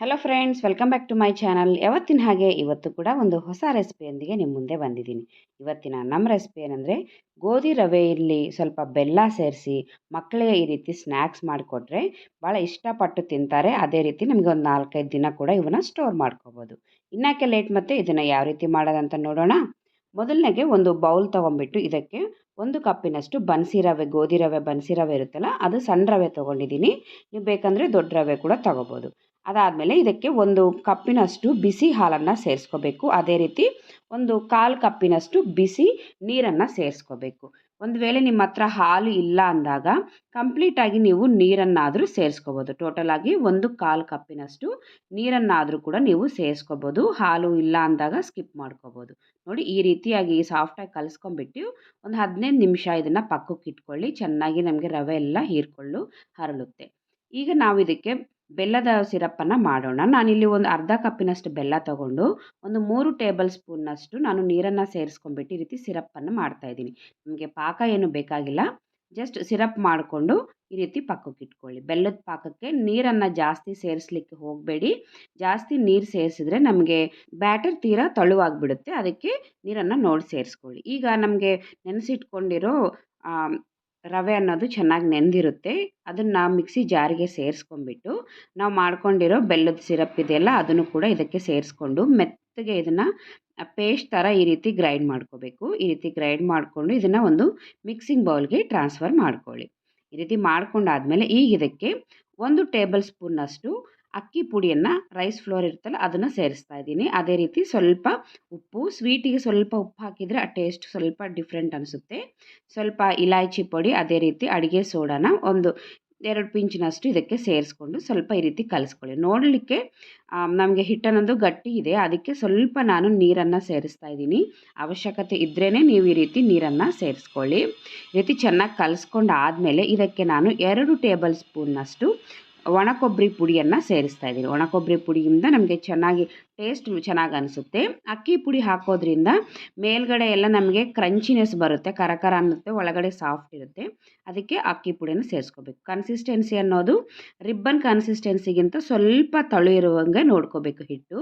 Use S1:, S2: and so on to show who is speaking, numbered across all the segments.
S1: Hello friends, welcome back to my channel. ಯಾವತ್ತಿನ ಹಾಗೆ ಇವತ್ತು ಕೂಡ ಒಂದು ಹೊಸ ರೆಸಿಪಿಯೊಂದಿಗೆ ನಿಮ್ಮ ಮುಂದೆ ಬಂದಿದ್ದೀನಿ. ಇವತ್ತಿನ ನಮ್ಮ ರೆಸಿಪಿ ಏನಂದರೆ, ಗೋಧಿ ರವೆಯಲ್ಲಿ ಸ್ವಲ್ಪ ಬೆಲ್ಲ ಸೇರಿಸಿ ಮಕ್ಕಳಿಗೆ ಈ ರೀತಿ ಸ್ನ್ಯಾಕ್ಸ್ ಮಾಡಿಕೊಟ್ರೆ ಭಾಳ ಇಷ್ಟಪಟ್ಟು ತಿಂತಾರೆ. ಅದೇ ರೀತಿ ನಮಗೆ ಒಂದು 4-5 ದಿನ ಕೂಡ ಇವನ್ನ ಸ್ಟೋರ್ ಮಾಡ್ಕೋಬೋದು. ಇನ್ನಾಕೆ ಲೇಟ್, ಮತ್ತು ಇದನ್ನು ಯಾವ ರೀತಿ ಮಾಡೋದಂತ ನೋಡೋಣ. ಮೊದಲನೇಗೆ ಒಂದು ಬೌಲ್ ತೊಗೊಂಡ್ಬಿಟ್ಟು ಇದಕ್ಕೆ 1 ಕಪ್ಪಿನಷ್ಟು ಬನ್ಸಿ ರವೆ, ಗೋಧಿ ರವೆ ಬನ್ಸಿ ರವೆ ಇರುತ್ತಲ್ಲ, ಅದು ಸಣ್ಣ ರವೆ ತೊಗೊಂಡಿದ್ದೀನಿ. ನೀವು ಬೇಕಂದರೆ ದೊಡ್ಡ ರವೆ ಕೂಡ ತೊಗೋಬೋದು. ಅದಾದಮೇಲೆ ಇದಕ್ಕೆ 1 ಕಪ್ಪಿನಷ್ಟು ಬಿಸಿ ಹಾಲನ್ನು ಸೇರಿಸ್ಕೋಬೇಕು. ಅದೇ ರೀತಿ 1/4 ಕಪ್ಪಿನಷ್ಟು ಬಿಸಿ ನೀರನ್ನು ಸೇರಿಸ್ಕೋಬೇಕು. ಒಂದು ವೇಳೆ ನಿಮ್ಮ ಹತ್ರ ಹಾಲು ಇಲ್ಲ ಅಂದಾಗ ಕಂಪ್ಲೀಟಾಗಿ ನೀವು ನೀರನ್ನಾದರೂ ಸೇರಿಸ್ಕೋಬೋದು. ಟೋಟಲಾಗಿ 1/4 ಕಪ್ಪಿನಷ್ಟು ನೀರನ್ನಾದರೂ ಕೂಡ ನೀವು ಸೇರಿಸ್ಕೋಬೋದು. ಹಾಲು ಇಲ್ಲ ಅಂದಾಗ ಸ್ಕಿಪ್ ಮಾಡ್ಕೋಬೋದು. ನೋಡಿ, ಈ ರೀತಿಯಾಗಿ ಸಾಫ್ಟಾಗಿ ಕಲಿಸ್ಕೊಂಡ್ಬಿಟ್ಟು ಒಂದು 15 ನಿಮಿಷ ಇದನ್ನು ಪಕ್ಕಕ್ಕೆ ಇಟ್ಕೊಳ್ಳಿ. ಚೆನ್ನಾಗಿ ನಮಗೆ ರವೆ ಎಲ್ಲ ಹೀರ್ಕೊಳ್ಳು ಹರಳುತ್ತೆ. ಈಗ ನಾವು ಇದಕ್ಕೆ ಬೆಲ್ಲದ ಸಿರಪ್ಪನ್ನು ಮಾಡೋಣ. ನಾನಿಲ್ಲಿ ಒಂದು ಅರ್ಧ ಕಪ್ಪಿನಷ್ಟು ಬೆಲ್ಲ ತೊಗೊಂಡು ಒಂದು 3 ಟೇಬಲ್ ಸ್ಪೂನ್ನಷ್ಟು ನಾನು ನೀರನ್ನು ಸೇರಿಸ್ಕೊಂಡ್ಬಿಟ್ಟು ಈ ರೀತಿ ಸಿರಪ್ಪನ್ನು ಮಾಡ್ತಾಯಿದ್ದೀನಿ. ನಿಮಗೆ ಪಾಕ ಏನು ಬೇಕಾಗಿಲ್ಲ, ಜಸ್ಟ್ ಸಿರಪ್ ಮಾಡಿಕೊಂಡು ಈ ರೀತಿ ಪಕ್ಕಕ್ಕೆ ಇಟ್ಕೊಳ್ಳಿ. ಬೆಲ್ಲದ ಪಾಕಕ್ಕೆ ನೀರನ್ನು ಜಾಸ್ತಿ ಸೇರಿಸ್ಲಿಕ್ಕೆ ಹೋಗಬೇಡಿ. ಜಾಸ್ತಿ ನೀರು ಸೇರಿಸಿದ್ರೆ ನಮಗೆ ಬ್ಯಾಟರ್ ತೀರಾ ತೆಳುವಾಗಿಬಿಡುತ್ತೆ. ಅದಕ್ಕೆ ನೀರನ್ನು ನೋಡಿ ಸೇರಿಸ್ಕೊಳ್ಳಿ. ಈಗ ನಮಗೆ ನೆನೆಸಿಟ್ಕೊಂಡಿರೋ ರವೆ ಅನ್ನೋದು ಚೆನ್ನಾಗಿ ನೆಂದಿರುತ್ತೆ. ಅದನ್ನು ಮಿಕ್ಸಿ ಜಾರಿಗೆ ಸೇರಿಸ್ಕೊಂಡ್ಬಿಟ್ಟು ನಾವು ಮಾಡ್ಕೊಂಡಿರೋ ಬೆಲ್ಲದ ಸಿರಪ್ ಇದೆಯಲ್ಲ, ಅದನ್ನು ಕೂಡ ಇದಕ್ಕೆ ಸೇರಿಸ್ಕೊಂಡು ಮೆತ್ತಗೆ ಇದನ್ನು ಪೇಸ್ಟ್ ಥರ ಈ ರೀತಿ ಗ್ರೈಂಡ್ ಮಾಡ್ಕೋಬೇಕು. ಈ ರೀತಿ ಗ್ರೈಂಡ್ ಮಾಡಿಕೊಂಡು ಇದನ್ನು ಒಂದು ಮಿಕ್ಸಿಂಗ್ ಬೌಲ್ಗೆ ಟ್ರಾನ್ಸ್ಫರ್ ಮಾಡ್ಕೊಳ್ಳಿ. ಈ ರೀತಿ ಮಾಡ್ಕೊಂಡಾದಮೇಲೆ ಈಗ ಇದಕ್ಕೆ 1 ಟೇಬಲ್ ಸ್ಪೂನ್ನಷ್ಟು ಅಕ್ಕಿ ಪುಡಿಯನ್ನು, ರೈಸ್ ಫ್ಲೋರ್ ಇರುತ್ತಲ್ಲ, ಅದನ್ನು ಸೇರಿಸ್ತಾ ಇದ್ದೀನಿ. ಅದೇ ರೀತಿ ಸ್ವಲ್ಪ ಉಪ್ಪು, ಸ್ವೀಟಿಗೆ ಸ್ವಲ್ಪ ಉಪ್ಪು ಹಾಕಿದರೆ ಆ ಟೇಸ್ಟ್ ಸ್ವಲ್ಪ ಡಿಫ್ರೆಂಟ್ ಅನಿಸುತ್ತೆ. ಸ್ವಲ್ಪ ಇಲಾಯ್ಚಿ ಪುಡಿ, ಅದೇ ರೀತಿ ಅಡುಗೆ ಸೋಡಾನ ಒಂದು 2 ಪಿಂಚಿನಷ್ಟು ಇದಕ್ಕೆ ಸೇರಿಸ್ಕೊಂಡು ಸ್ವಲ್ಪ ಈ ರೀತಿ ಕಲಿಸ್ಕೊಳ್ಳಿ. ನೋಡಲಿಕ್ಕೆ ನಮಗೆ ಹಿಟ್ಟನ್ನೋದು ಗಟ್ಟಿ ಇದೆ, ಅದಕ್ಕೆ ಸ್ವಲ್ಪ ನಾನು ನೀರನ್ನು ಸೇರಿಸ್ತಾ ಇದ್ದೀನಿ. ಅವಶ್ಯಕತೆ ಇದ್ರೇ ನೀವು ಈ ರೀತಿ ನೀರನ್ನು ಸೇರಿಸ್ಕೊಳ್ಳಿ. ಈ ರೀತಿ ಚೆನ್ನಾಗಿ ಕಲಿಸ್ಕೊಂಡು ಆದಮೇಲೆ ಇದಕ್ಕೆ ನಾನು 2 ಟೇಬಲ್ ಸ್ಪೂನ್ನಷ್ಟು ಒಣ ಕೊಬ್ಬರಿ ಪುಡಿಯನ್ನು ಸೇರಿಸ್ತಾ ಇದ್ದೀನಿ. ಒಣ ಕೊಬ್ಬರಿ ಪುಡಿಯಿಂದ ನಮಗೆ ಚೆನ್ನಾಗಿ ಟೇಸ್ಟ್ ಚೆನ್ನಾಗಿ ಅನಿಸುತ್ತೆ. ಅಕ್ಕಿ ಪುಡಿ ಹಾಕೋದ್ರಿಂದ ಮೇಲ್ಗಡೆ ಎಲ್ಲ ನಮಗೆ ಕ್ರಂಚಿನೆಸ್ ಬರುತ್ತೆ, ಕರಕರ ಅನ್ನುತ್ತೆ, ಒಳಗಡೆ ಸಾಫ್ಟ್ ಇರುತ್ತೆ. ಅದಕ್ಕೆ ಅಕ್ಕಿ ಪುಡಿಯನ್ನು ಸೇರಿಸ್ಕೋಬೇಕು. ಕನ್ಸಿಸ್ಟೆನ್ಸಿ ಅನ್ನೋದು ರಿಬ್ಬನ್ ಕನ್ಸಿಸ್ಟೆನ್ಸಿಗಿಂತ ಸ್ವಲ್ಪ ತಳು ಇರುವಂಗೆ ನೋಡ್ಕೋಬೇಕು ಹಿಟ್ಟು.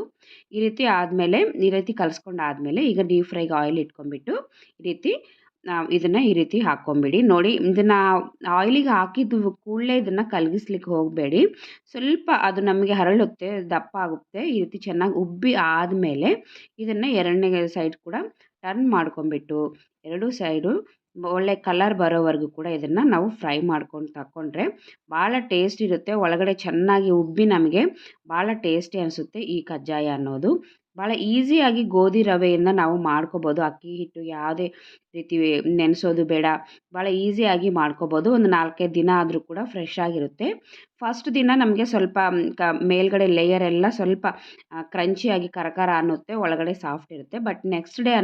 S1: ಈ ರೀತಿ ಆದಮೇಲೆ, ಈ ರೀತಿ ಕಲಿಸ್ಕೊಂಡು ಆದಮೇಲೆ ಈಗ ಡೀಪ್ ಫ್ರೈಗೆ ಆಯಿಲ್ ಇಟ್ಕೊಂಡ್ಬಿಟ್ಟು ಈ ರೀತಿ ಇದನ್ನು ಈ ರೀತಿ ಹಾಕ್ಕೊಂಬಿಡಿ. ನೋಡಿ, ಇದನ್ನು ಆಯಿಲಿಗೆ ಹಾಕಿದ್ದು ಕೂಡಲೇ ಇದನ್ನು ಕಲಗಿಸ್ಲಿಕ್ಕೆ ಹೋಗಬೇಡಿ. ಸ್ವಲ್ಪ ಅದು ನಮಗೆ ಹರಳುತ್ತೆ, ದಪ್ಪ ಆಗುತ್ತೆ. ಈ ರೀತಿ ಚೆನ್ನಾಗಿ ಉಬ್ಬಿ ಆದಮೇಲೆ ಇದನ್ನು ಎರಡನೇ ಸೈಡ್ ಕೂಡ ಟರ್ನ್ ಮಾಡ್ಕೊಂಬಿಟ್ಟು 2 ಸೈಡು ಒಳ್ಳೆ ಕಲರ್ ಬರೋವರೆಗೂ ಕೂಡ ಇದನ್ನು ನಾವು ಫ್ರೈ ಮಾಡ್ಕೊಂಡು ತಗೊಂಡ್ರೆ ಭಾಳ ಟೇಸ್ಟ್ ಇರುತ್ತೆ. ಒಳಗಡೆ ಚೆನ್ನಾಗಿ ಉಬ್ಬಿ ನಮಗೆ ಭಾಳ ಟೇಸ್ಟಿ ಅನಿಸುತ್ತೆ ಈ ಕಜ್ಜಾಯ ಅನ್ನೋದು. ಭಾಳ ಈಸಿಯಾಗಿ ಗೋಧಿ ರವೆಯಿಂದ ನಾವು ಮಾಡ್ಕೋಬೋದು. ಅಕ್ಕಿ ಹಿಟ್ಟು ಯಾವುದೇ ರೀತಿ ನೆನೆಸೋದು ಬೇಡ, ಭಾಳ ಈಸಿಯಾಗಿ ಮಾಡ್ಕೋಬೋದು. ಒಂದು 4-5 ದಿನ ಆದರೂ ಕೂಡ ಫ್ರೆಶ್ ಆಗಿರುತ್ತೆ. ಫಸ್ಟ್ ದಿನ ನಮಗೆ ಸ್ವಲ್ಪ ಮೇಲ್ಗಡೆ ಲೇಯರ್ ಎಲ್ಲ ಸ್ವಲ್ಪ ಕ್ರಂಚಿಯಾಗಿ ಕರಕರ ಅನ್ನುತ್ತೆ, ಒಳಗಡೆ ಸಾಫ್ಟ್ ಇರುತ್ತೆ. ಬಟ್ ನೆಕ್ಸ್ಟ್ ಡೇ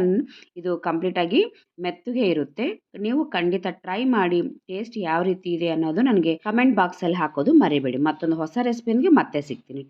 S1: ಇದು ಕಂಪ್ಲೀಟಾಗಿ ಮೆತ್ತಗೆ ಇರುತ್ತೆ. ನೀವು ಖಂಡಿತ ಟ್ರೈ ಮಾಡಿ. ಟೇಸ್ಟ್ ಯಾವ ರೀತಿ ಇದೆ ಅನ್ನೋದು ನನಗೆ ಕಮೆಂಟ್ ಬಾಕ್ಸಲ್ಲಿ ಹಾಕೋದು ಮರಿಬೇಡಿ. ಮತ್ತೊಂದು ಹೊಸ ರೆಸಿಪಿಯೊಂದಿಗೆ ಮತ್ತೆ ಸಿಗ್ತೀನಿ.